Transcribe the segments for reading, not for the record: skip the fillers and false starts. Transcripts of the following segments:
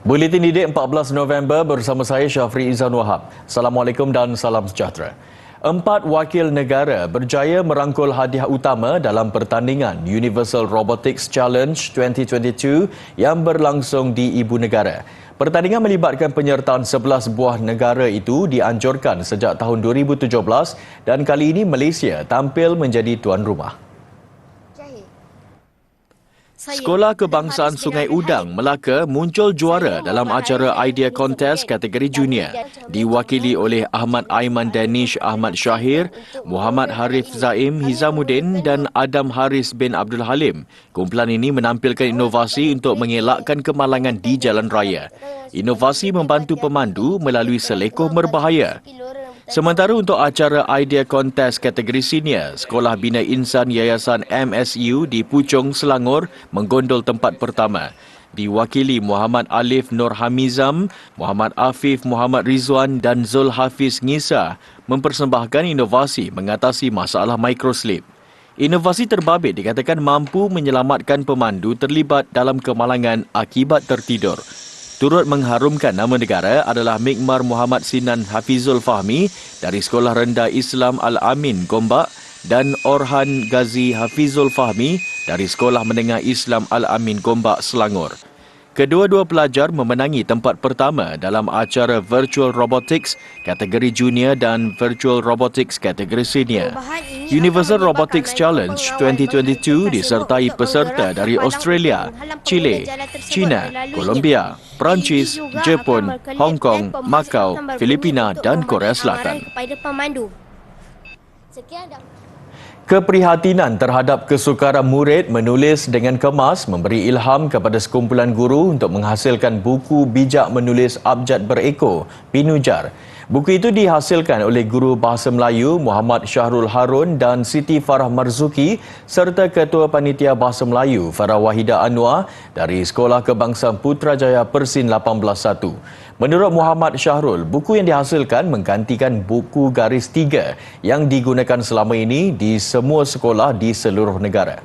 Buletin Didik 14 November bersama saya Syafri Izan Wahab. Assalamualaikum dan salam sejahtera. 4 wakil negara berjaya merangkul hadiah utama dalam pertandingan Universal Robotics Challenge 2022 yang berlangsung di Ibu Negara. Pertandingan melibatkan penyertaan 11 buah negara itu dianjurkan sejak tahun 2017 dan kali ini Malaysia tampil menjadi tuan rumah. Sekolah Kebangsaan Sungai Udang, Melaka muncul juara dalam acara Idea Contest kategori junior. Diwakili oleh Ahmad Aiman Danish Ahmad Syahir, Muhammad Harif Zaim Hizamuddin dan Adam Haris bin Abdul Halim. Kumpulan ini menampilkan inovasi untuk mengelakkan kemalangan di jalan raya. Inovasi membantu pemandu melalui selekoh berbahaya. Sementara untuk acara Idea Contest kategori senior, Sekolah Bina Insan Yayasan MSU di Puchong, Selangor menggondol tempat pertama. Diwakili Muhammad Alif Nur Hamizam, Muhammad Afif Muhammad Rizwan dan Zul Hafiz Ngisa mempersembahkan inovasi mengatasi masalah microslip. Inovasi terbabit dikatakan mampu menyelamatkan pemandu terlibat dalam kemalangan akibat tertidur. Turut mengharumkan nama negara adalah Mikmar Muhammad Sinan Hafizul Fahmi dari Sekolah Rendah Islam Al-Amin, Gombak dan Orhan Ghazi Hafizul Fahmi dari Sekolah Menengah Islam Al-Amin, Gombak, Selangor. Kedua-dua pelajar memenangi tempat pertama dalam acara Virtual Robotics kategori junior dan Virtual Robotics kategori senior. Universal Robotics Challenge 2022 disertai peserta dari Australia, Chile, China, Colombia, Perancis, Jepun, Hong Kong, Macau, Filipina dan Korea Selatan. Keprihatinan terhadap kesukaran murid menulis dengan kemas memberi ilham kepada sekumpulan guru untuk menghasilkan buku bijak menulis abjad berekor, Binujar. Buku itu dihasilkan oleh guru Bahasa Melayu Muhammad Syahrul Harun dan Siti Farah Marzuki serta Ketua Panitia Bahasa Melayu Farah Wahida Anwar dari Sekolah Kebangsaan Putrajaya Persin 181. Menurut Muhammad Syahrul, buku yang dihasilkan menggantikan buku garis 3 yang digunakan selama ini di semua sekolah di seluruh negara.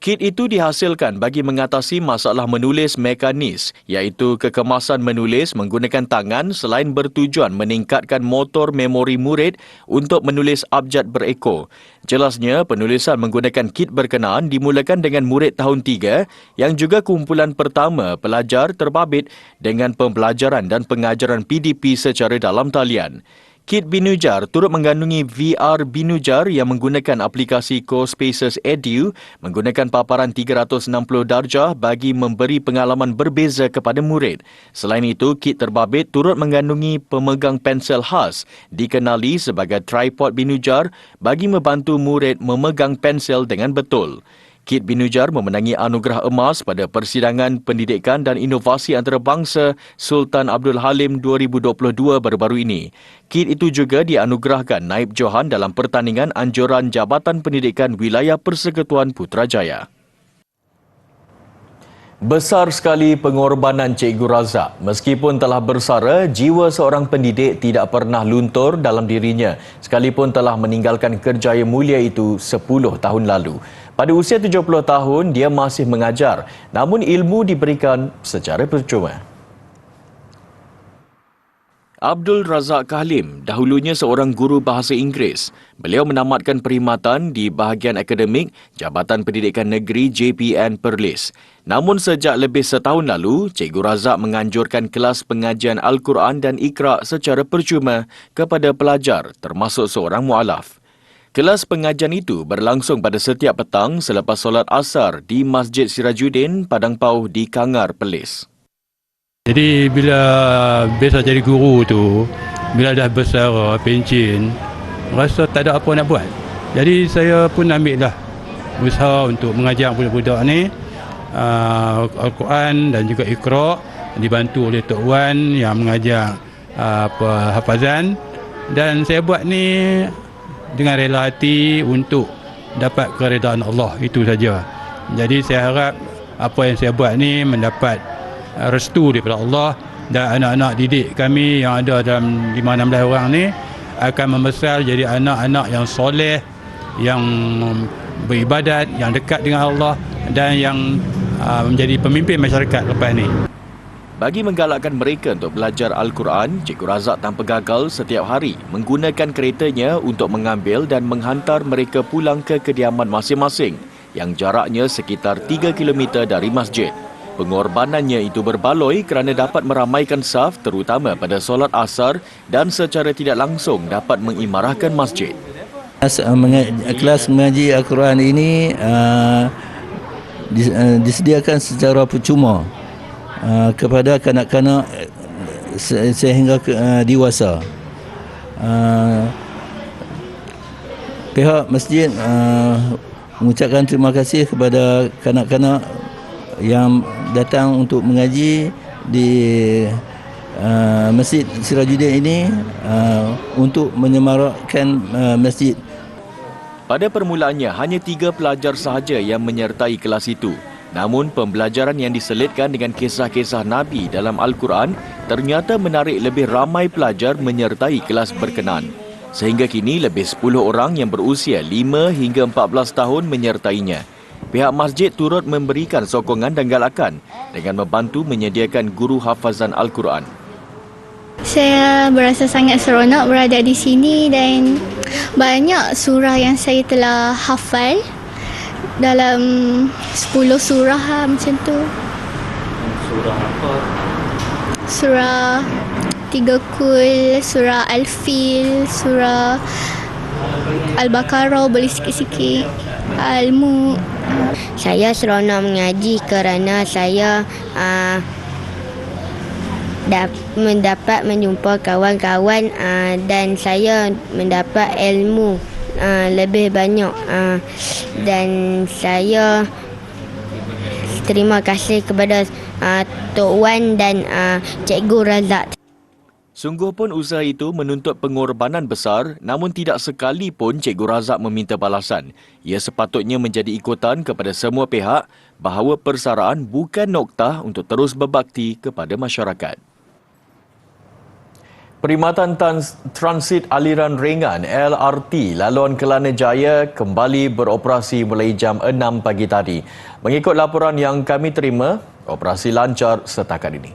Kit itu dihasilkan bagi mengatasi masalah menulis mekanis iaitu kekemasan menulis menggunakan tangan selain bertujuan meningkatkan motor memori murid untuk menulis abjad berekor. Jelasnya, penulisan menggunakan kit berkenaan dimulakan dengan murid tahun 3 yang juga kumpulan pertama pelajar terbabit dengan pembelajaran dan pengajaran PDP secara dalam talian. Kit Binujar turut mengandungi VR Binujar yang menggunakan aplikasi CoSpaces Edu menggunakan paparan 360 darjah bagi memberi pengalaman berbeza kepada murid. Selain itu, kit terbabit turut mengandungi pemegang pensel khas dikenali sebagai tripod Binujar bagi membantu murid memegang pensel dengan betul. Kit Binujar memenangi anugerah emas pada Persidangan Pendidikan dan Inovasi Antarabangsa Sultan Abdul Halim 2022 baru-baru ini. Kit itu juga dianugerahkan Naib Johan dalam pertandingan anjuran Jabatan Pendidikan Wilayah Persekutuan Putrajaya. Besar sekali pengorbanan Cikgu Razak. Meskipun telah bersara, jiwa seorang pendidik tidak pernah luntur dalam dirinya sekalipun telah meninggalkan kerjaya mulia itu 10 tahun lalu. Pada usia 70 tahun, dia masih mengajar, namun ilmu diberikan secara percuma. Abdul Razak Kahlim, dahulunya seorang guru bahasa Inggeris. Beliau menamatkan perkhidmatan di bahagian akademik Jabatan Pendidikan Negeri JPN Perlis. Namun sejak lebih setahun lalu, Cikgu Razak menganjurkan kelas pengajian Al-Quran dan Iqra' secara percuma kepada pelajar termasuk seorang mu'alaf. Kelas pengajian itu berlangsung pada setiap petang selepas solat asar di Masjid Sirajuddin, Padang Pauh di Kangar, Perlis. Jadi bila biasa jadi guru tu, bila dah besar pencen, rasa tak ada apa nak buat. Jadi saya pun ambil lah usaha untuk mengajar budak-budak ni Al-Quran dan juga Iqra', dibantu oleh Tok Wan yang mengajar hafazan, dan saya buat ni dengan rela hati untuk dapat keredaan Allah, itu saja. Jadi saya harap apa yang saya buat ni mendapat restu daripada Allah, dan anak-anak didik kami yang ada dalam 5-16 orang ni akan membesar jadi anak-anak yang soleh, yang beribadat, yang dekat dengan Allah dan yang menjadi pemimpin masyarakat lepas ni. Bagi menggalakkan mereka untuk belajar Al-Quran, Cikgu Razak tanpa gagal setiap hari menggunakan keretanya untuk mengambil dan menghantar mereka pulang ke kediaman masing-masing yang jaraknya sekitar 3 km dari masjid. Pengorbanannya itu berbaloi kerana dapat meramaikan saf terutama pada solat asar dan secara tidak langsung dapat mengimarahkan masjid. Kelas mengaji Al-Quran ini disediakan secara percuma kepada kanak-kanak sehingga dewasa. Pihak masjid mengucapkan terima kasih kepada kanak-kanak yang datang untuk mengaji di Masjid Sirajuddin ini untuk menyemarakkan masjid. Pada permulaannya, hanya 3 pelajar sahaja yang menyertai kelas itu. Namun, pembelajaran yang diselitkan dengan kisah-kisah Nabi dalam Al-Quran ternyata menarik lebih ramai pelajar menyertai kelas berkenaan. Sehingga kini, lebih 10 orang yang berusia 5 hingga 14 tahun menyertainya. Pihak masjid turut memberikan sokongan dan galakan dengan membantu menyediakan guru hafazan Al-Quran. Saya berasa sangat seronok berada di sini dan banyak surah yang saya telah hafal dalam 10 surah macam tu. Surah apa? Surah 3 Kul, surah Al-Fil, surah Al-Baqarah boleh sikit-sikit, Al-Mulk. Saya seronok mengaji kerana saya mendapat menjumpa kawan-kawan dan saya mendapat ilmu lebih banyak dan saya terima kasih kepada Tok Wan dan Cikgu Razak. Sungguh pun usaha itu menuntut pengorbanan besar, namun tidak sekali pun Cikgu Razak meminta balasan. Ia sepatutnya menjadi ikutan kepada semua pihak bahawa persaraan bukan noktah untuk terus berbakti kepada masyarakat. Perkhidmatan transit aliran ringan LRT laluan Kelana Jaya kembali beroperasi mulai jam 6 pagi tadi. Mengikut laporan yang kami terima, operasi lancar setakat ini.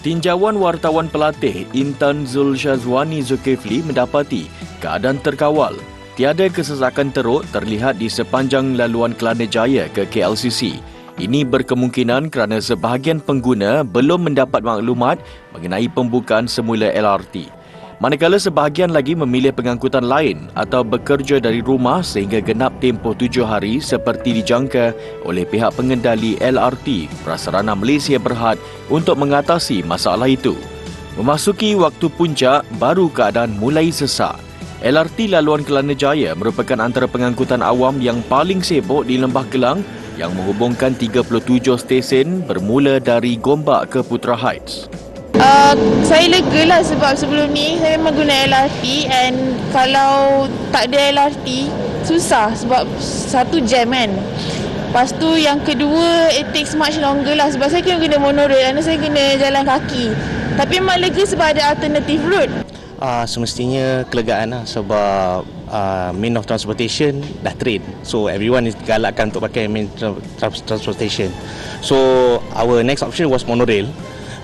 Tinjauan wartawan pelatih Intan Zulshazwani Zulkifli mendapati keadaan terkawal. Tiada kesesakan teruk terlihat di sepanjang laluan Kelana Jaya ke KLCC. Ini berkemungkinan kerana sebahagian pengguna belum mendapat maklumat mengenai pembukaan semula LRT. Manakala sebahagian lagi memilih pengangkutan lain atau bekerja dari rumah sehingga genap tempoh 7 hari seperti dijangka oleh pihak pengendali LRT Prasarana Malaysia Berhad untuk mengatasi masalah itu. Memasuki waktu puncak, baru keadaan mulai sesak. LRT laluan Kelana Jaya merupakan antara pengangkutan awam yang paling sibuk di Lembah Kelang yang menghubungkan 37 stesen bermula dari Gombak ke Putra Heights. Saya lega lah sebab sebelum ni saya memang guna LRT and kalau tak ada LRT susah sebab satu jam kan. Lepas tu yang kedua it takes much longer lah sebab saya kena monorail dan saya kena jalan kaki. Tapi memang lega sebab ada alternative route. Semestinya kelegaan lah sebab main of transportation dah trade. So everyone is galakkan untuk pakai main transportation. So our next option was monorail.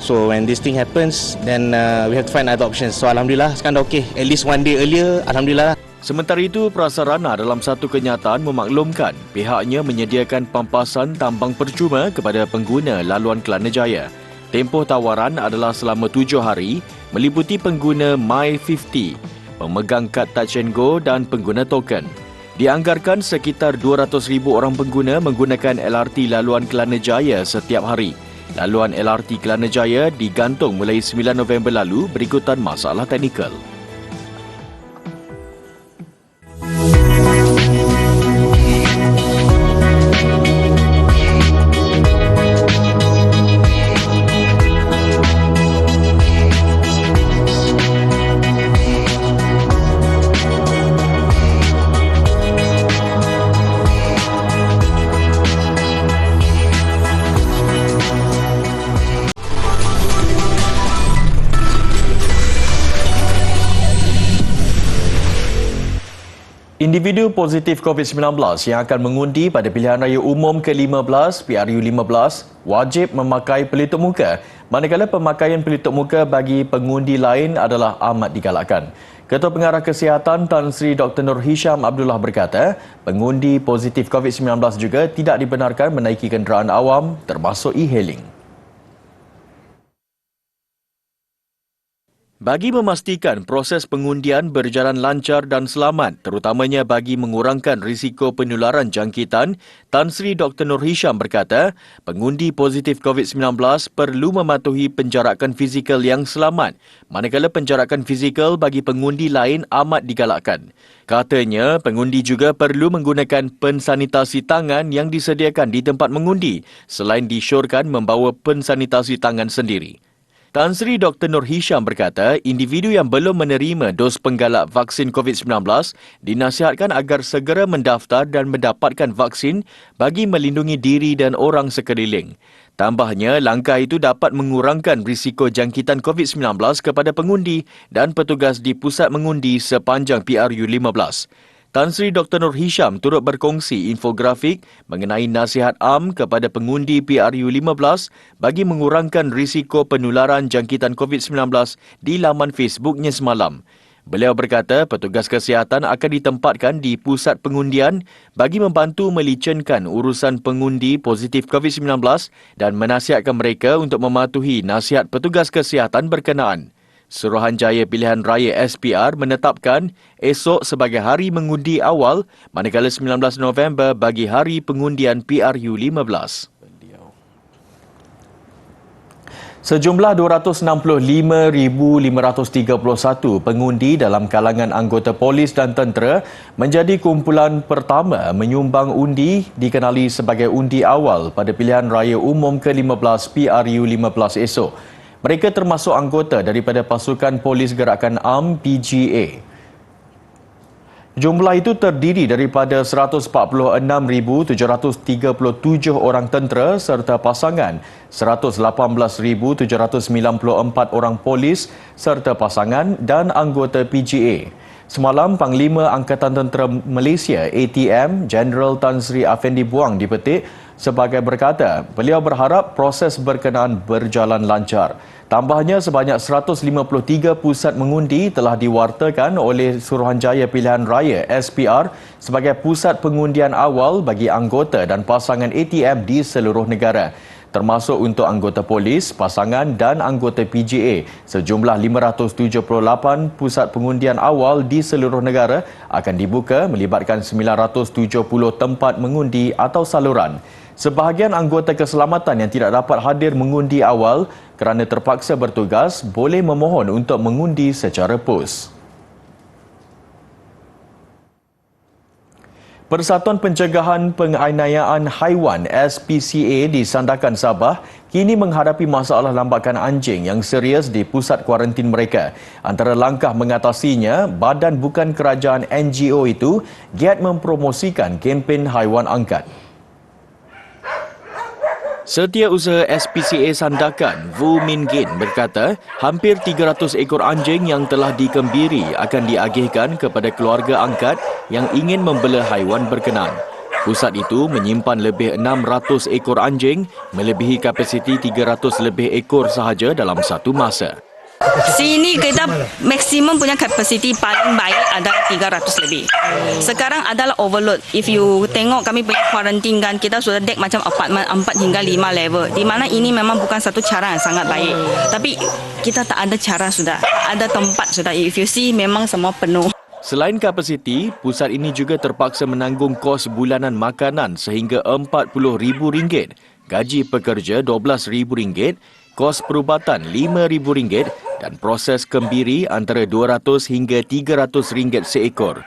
So when this thing happens, then we have to find other options. So alhamdulillah sekarang dah okey. At least one day earlier, alhamdulillah. Sementara itu, Prasarana dalam satu kenyataan memaklumkan pihaknya menyediakan pampasan tambang percuma kepada pengguna laluan Kelana Jaya. Tempoh tawaran adalah selama 7 hari, meliputi pengguna My50, pemegang kad Touch and Go dan pengguna token. Dianggarkan sekitar 200,000 orang pengguna menggunakan LRT laluan Kelana Jaya setiap hari. Laluan LRT Kelana Jaya digantung mulai 9 November lalu berikutan masalah teknikal. Individu positif COVID-19 yang akan mengundi pada pilihan raya umum ke-15 PRU15 wajib memakai pelitup muka, manakala pemakaian pelitup muka bagi pengundi lain adalah amat digalakkan. Ketua Pengarah Kesihatan Tan Sri Dr. Nur Hisham Abdullah berkata, pengundi positif COVID-19 juga tidak dibenarkan menaiki kenderaan awam termasuk e-hailing. Bagi memastikan proses pengundian berjalan lancar dan selamat, terutamanya bagi mengurangkan risiko penularan jangkitan, Tan Sri Dr. Nur Hisham berkata, pengundi positif COVID-19 perlu mematuhi penjarakan fizikal yang selamat, manakala penjarakan fizikal bagi pengundi lain amat digalakkan. Katanya, pengundi juga perlu menggunakan pensanitasi tangan yang disediakan di tempat mengundi, selain disyorkan membawa pensanitasi tangan sendiri. Tan Sri Dr. Nur Hisham berkata, individu yang belum menerima dos penggalak vaksin COVID-19 dinasihatkan agar segera mendaftar dan mendapatkan vaksin bagi melindungi diri dan orang sekeliling. Tambahnya, langkah itu dapat mengurangkan risiko jangkitan COVID-19 kepada pengundi dan petugas di pusat mengundi sepanjang PRU15. Tan Sri Dr. Nur Hisham turut berkongsi infografik mengenai nasihat am kepada pengundi PRU15 bagi mengurangkan risiko penularan jangkitan COVID-19 di laman Facebooknya semalam. Beliau berkata petugas kesihatan akan ditempatkan di pusat pengundian bagi membantu melicenkan urusan pengundi positif COVID-19 dan menasihatkan mereka untuk mematuhi nasihat petugas kesihatan berkenaan. Suruhanjaya Pilihan Raya SPR menetapkan esok sebagai hari mengundi awal, manakala 19 November bagi hari pengundian PRU15. Sejumlah 265,531 pengundi dalam kalangan anggota polis dan tentera menjadi kumpulan pertama menyumbang undi dikenali sebagai undi awal pada pilihan raya umum ke-15 PRU15 esok. Mereka termasuk anggota daripada pasukan polis gerakan AM PGA. Jumlah itu terdiri daripada 146,737 orang tentera serta pasangan, 118,794 orang polis serta pasangan dan anggota PGA. Semalam, Panglima Angkatan Tentera Malaysia ATM, Jeneral Tan Sri Afendi Buang dipetik sebagai berkata, beliau berharap proses berkenaan berjalan lancar. Tambahnya, sebanyak 153 pusat mengundi telah diwartakan oleh Suruhanjaya Pilihan Raya SPR sebagai pusat pengundian awal bagi anggota dan pasangan ATM di seluruh negara, termasuk untuk anggota polis, pasangan dan anggota PGA. Sejumlah 578 pusat pengundian awal di seluruh negara akan dibuka melibatkan 970 tempat mengundi atau saluran. Sebahagian anggota keselamatan yang tidak dapat hadir mengundi awal kerana terpaksa bertugas boleh memohon untuk mengundi secara pos. Persatuan Pencegahan Penganiayaan Haiwan SPCA di Sandakan Sabah kini menghadapi masalah lambakan anjing yang serius di pusat kuarantin mereka. Antara langkah mengatasinya, Badan Bukan Kerajaan NGO itu giat mempromosikan kempen haiwan angkat. Setiausaha SPCA Sandakan, Vu Min Gin berkata, hampir 300 ekor anjing yang telah dikembiri akan diagihkan kepada keluarga angkat yang ingin membela haiwan berkenan. Pusat itu menyimpan lebih 600 ekor anjing, melebihi kapasiti 300 lebih ekor sahaja dalam satu masa. Sini kita maksimum punya kapasiti paling baik adalah 300 lebih. Sekarang adalah overload. If you tengok kami punya quarantine kan, kita sudah dek macam apartmen 4 hingga 5 level. Di mana ini memang bukan satu cara yang sangat baik. Tapi kita tak ada cara sudah. Ada tempat sudah. If you see memang semua penuh. Selain kapasiti, pusat ini juga terpaksa menanggung kos bulanan makanan sehingga RM40,000, gaji pekerja RM12,000, kos perubatan RM5,000 dan proses kembiri antara RM200 hingga RM300 seekor.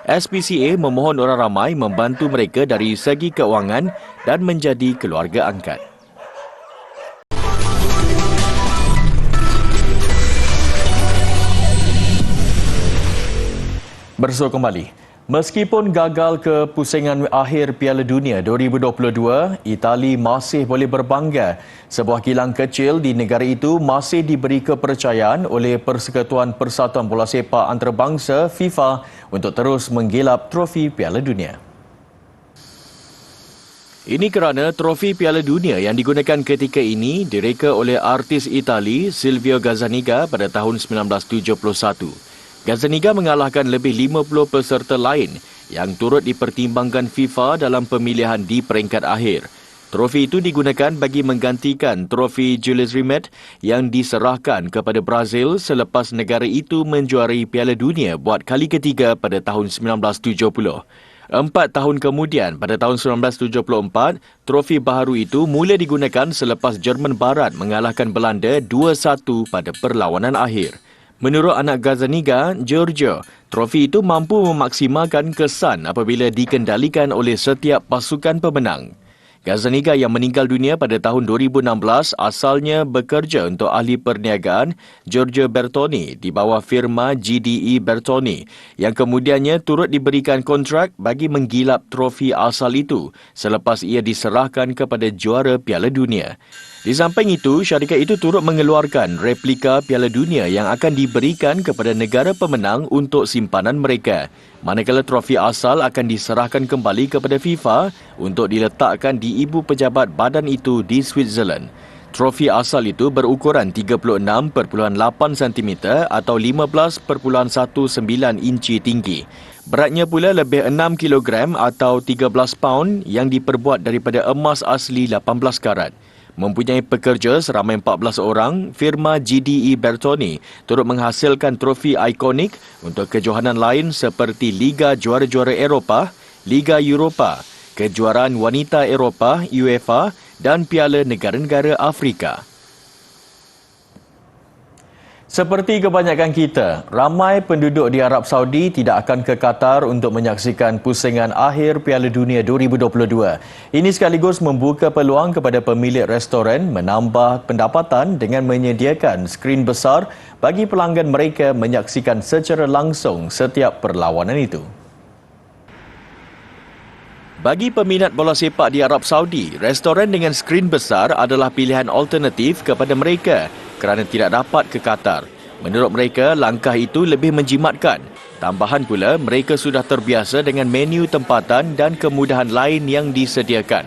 SPCA memohon orang ramai membantu mereka dari segi keuangan dan menjadi keluarga angkat. Bersua kembali. Meskipun gagal ke pusingan akhir Piala Dunia 2022, Itali masih boleh berbangga. Sebuah kilang kecil di negara itu masih diberi kepercayaan oleh Persekutuan Persatuan Bola Sepak Antarabangsa FIFA untuk terus menggilap trofi Piala Dunia. Ini kerana trofi Piala Dunia yang digunakan ketika ini direka oleh artis Itali Silvio Gazzaniga pada tahun 1971. Gazzaniga mengalahkan lebih 50 peserta lain yang turut dipertimbangkan FIFA dalam pemilihan di peringkat akhir. Trofi itu digunakan bagi menggantikan trofi Jules Rimet yang diserahkan kepada Brazil selepas negara itu menjuarai Piala Dunia buat kali ketiga pada tahun 1970. 4 tahun kemudian, pada tahun 1974, trofi baharu itu mula digunakan selepas Jerman Barat mengalahkan Belanda 2-1 pada perlawanan akhir. Menurut anak Gazzaniga, Giorgio, trofi itu mampu memaksimalkan kesan apabila dikendalikan oleh setiap pasukan pemenang. Gazzaniga yang meninggal dunia pada tahun 2016 asalnya bekerja untuk ahli perniagaan Giorgio Bertoni di bawah firma GDE Bertoni yang kemudiannya turut diberikan kontrak bagi menggilap trofi asal itu selepas ia diserahkan kepada juara Piala Dunia. Di samping itu, syarikat itu turut mengeluarkan replika Piala Dunia yang akan diberikan kepada negara pemenang untuk simpanan mereka. Manakala trofi asal akan diserahkan kembali kepada FIFA untuk diletakkan di ibu pejabat badan itu di Switzerland. Trofi asal itu berukuran 36.8 cm atau 15.19 inci tinggi. Beratnya pula lebih 6 kg atau 13 paun yang diperbuat daripada emas asli 18 karat. Mempunyai pekerja seramai 14 orang, firma GDE Bertoni turut menghasilkan trofi ikonik untuk kejohanan lain seperti Liga Juara-Juara Eropah, Liga Eropah, Kejuaraan Wanita Eropah UEFA dan Piala Negara-Negara Afrika. Seperti kebanyakan kita, ramai penduduk di Arab Saudi tidak akan ke Qatar untuk menyaksikan pusingan akhir Piala Dunia 2022. Ini sekaligus membuka peluang kepada pemilik restoran menambah pendapatan dengan menyediakan skrin besar bagi pelanggan mereka menyaksikan secara langsung setiap perlawanan itu. Bagi peminat bola sepak di Arab Saudi, restoran dengan skrin besar adalah pilihan alternatif kepada mereka kerana tidak dapat ke Qatar. Menurut mereka, langkah itu lebih menjimatkan. Tambahan pula, mereka sudah terbiasa dengan menu tempatan dan kemudahan lain yang disediakan.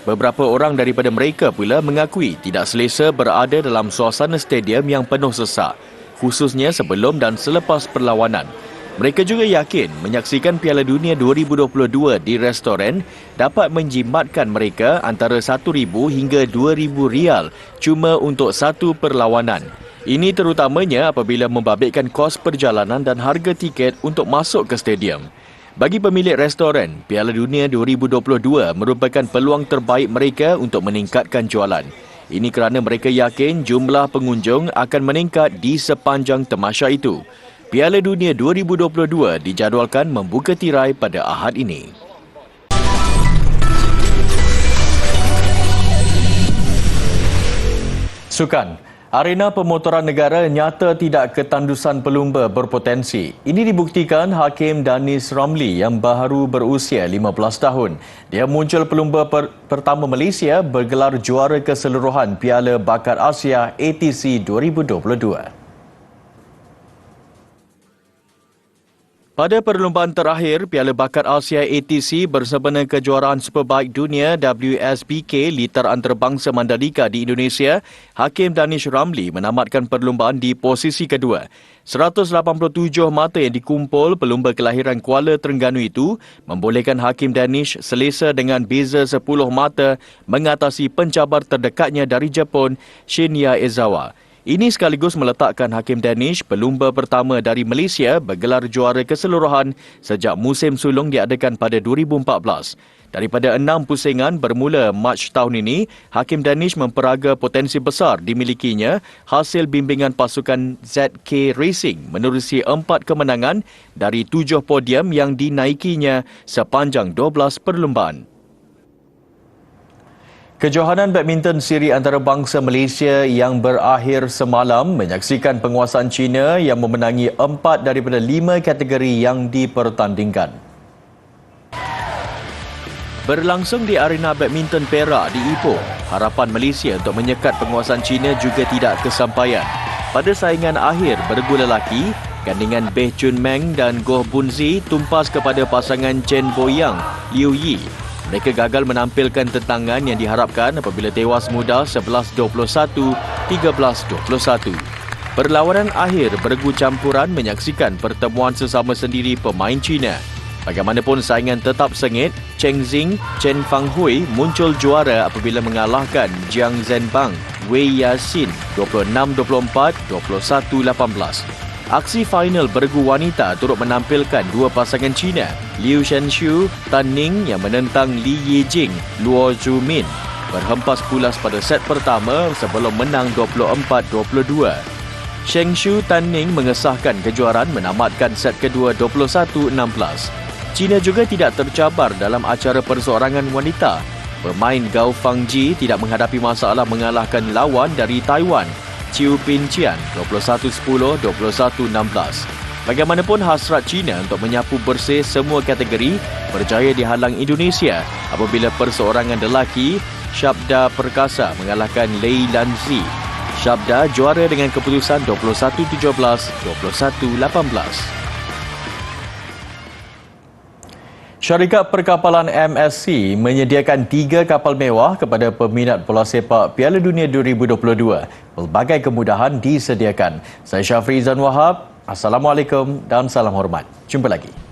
Beberapa orang daripada mereka pula mengakui tidak selesa berada dalam suasana stadium yang penuh sesak, khususnya sebelum dan selepas perlawanan. Mereka juga yakin menyaksikan Piala Dunia 2022 di restoran dapat menjimatkan mereka antara RM1,000 hingga RM2,000 cuma untuk satu perlawanan. Ini terutamanya apabila membabitkan kos perjalanan dan harga tiket untuk masuk ke stadium. Bagi pemilik restoran, Piala Dunia 2022 merupakan peluang terbaik mereka untuk meningkatkan jualan. Ini kerana mereka yakin jumlah pengunjung akan meningkat di sepanjang tamasya itu. Piala Dunia 2022 dijadualkan membuka tirai pada Ahad ini. Sukan. Arena pemotoran negara nyata tidak ketandusan pelumba berpotensi. Ini dibuktikan Hakim Danis Ramli yang baru berusia 15 tahun. Dia muncul pelumba pertama Malaysia bergelar juara keseluruhan Piala Bakat Asia ATC 2022. Pada perlumbaan terakhir, Piala Bakat Asia ATC bersempena kejuaraan Superbike Dunia WSBK Litar Antarabangsa Mandalika di Indonesia, Hakim Danish Ramli menamatkan perlumbaan di posisi kedua. 187 mata yang dikumpul pelumba kelahiran Kuala Terengganu itu membolehkan Hakim Danish selesa dengan beza 10 mata mengatasi pencabar terdekatnya dari Jepun, Shinya Ezawa. Ini sekaligus meletakkan Hakim Danish pelumba pertama dari Malaysia bergelar juara keseluruhan sejak musim sulung diadakan pada 2014. Daripada 6 pusingan bermula Mac tahun ini, Hakim Danish memperaga potensi besar dimilikinya hasil bimbingan pasukan ZK Racing menerusi 4 kemenangan dari 7 podium yang dinaikinya sepanjang 12 perlumbaan. Kejohanan badminton siri antarabangsa Malaysia yang berakhir semalam menyaksikan penguasaan China yang memenangi 4 daripada 5 kategori yang dipertandingkan. Berlangsung di arena badminton Perak di Ipoh, harapan Malaysia untuk menyekat penguasaan China juga tidak kesampaian. Pada saingan akhir bergu lelaki, gandingan Beh Chun Meng dan Goh Bun Zi tumpas kepada pasangan Chen Boyang, Liu Yi. Mereka gagal menampilkan tentangan yang diharapkan apabila tewas muda 11-21, 13-21. Perlawanan akhir bergu campuran menyaksikan pertemuan sesama sendiri pemain China. Bagaimanapun saingan tetap sengit, Cheng Xing, Chen Fanghui muncul juara apabila mengalahkan Jiang Zhenbang, Wei Yaxin 26-24, 21-18. Aksi final bergu wanita turut menampilkan dua pasangan China, Liu Shenshu, Tan Ning yang menentang Li Yijing, Luo Zhumin. Berhempas pulas pada set pertama sebelum menang 24-22. Shenshu Tan Ning mengesahkan kejuaraan menamatkan set kedua 21-16. China juga tidak tercabar dalam acara perseorangan wanita. Pemain Gao Fangji tidak menghadapi masalah mengalahkan lawan dari Taiwan, Chiu Pin Chian 21-10, 21-16. Bagaimanapun hasrat China untuk menyapu bersih semua kategori berjaya dihalang Indonesia apabila perseorangan lelaki Shabda Perkasa mengalahkan Lei Lanzi. Shabda juara dengan keputusan 21-17, 21-18. Syarikat Perkapalan MSC menyediakan 3 kapal mewah kepada peminat bola sepak Piala Dunia 2022. Pelbagai kemudahan disediakan. Saya Syafri Izan Wahab. Assalamualaikum dan salam hormat. Jumpa lagi.